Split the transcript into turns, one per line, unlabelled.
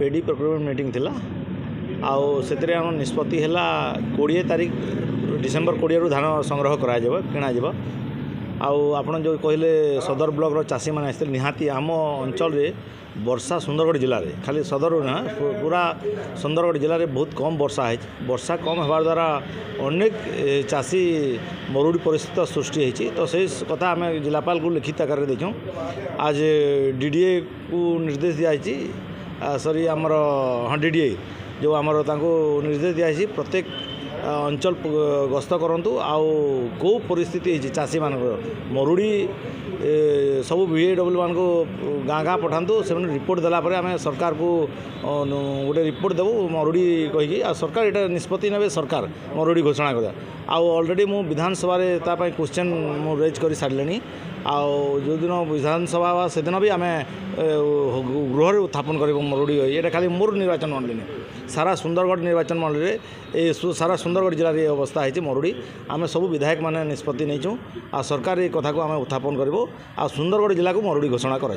पेडी procurement meeting थिला आउ से आम निष्पत्ति है 20 तारीख डिसेम्बर 20 रु धान संग्रह करा किणा आपड़ जो कहले सदर ब्लॉक चाषी मैंने आसते निहाती आम अंचल वर्षा सुंदरगढ़ जिले में खाली सदर ना पूरा सुंदरगढ़ जिले में बहुत कम वर्षा है। वर्षा कम होवार द्वारा अनेक चाषी मरुड़ी परिस्थिति सृष्टि होती तो से कथा आम जिलापाल को लिखित आकार देखूँ। आज डीडीए को निर्देश दिखाई सॉरी आमर हाँ डीडीए जो आमर निर्देश दिखाई प्रत्येक अंचल गस्त करूँ आउ कौ परिस्थिति चाषी मान मरुड़ी सब VAW मान को गाँ गाँ पठातु से रिपोर्ट देलापर आम सरकार को गोटे रिपोर्ट देवु मरुड़ी कहीकि सरकार यहाँ निष्पत्ति ने सरकार मरुड़ी घोषणा कर ऑलरेडी मु विधानसभा क्वेश्चन मु रेज कर सारे जो दिन विधानसभा से दिन भी आम गृह उत्थापन कर मरुड़ी ये खाली मोर निर्वाचन मंडली नहीं सारा सुंदरगढ़ निर्वाचन मंडली में सारा सुंदरगढ़ जिले में अवस्था है मरुड़ी आम सब विधायक मैंने निष्पत्ति नहीं आ सरकार ये कथा को आम उत्थापन करूँ आ सुंदरगढ़ जिला को मरुड़ी घोषणा कर।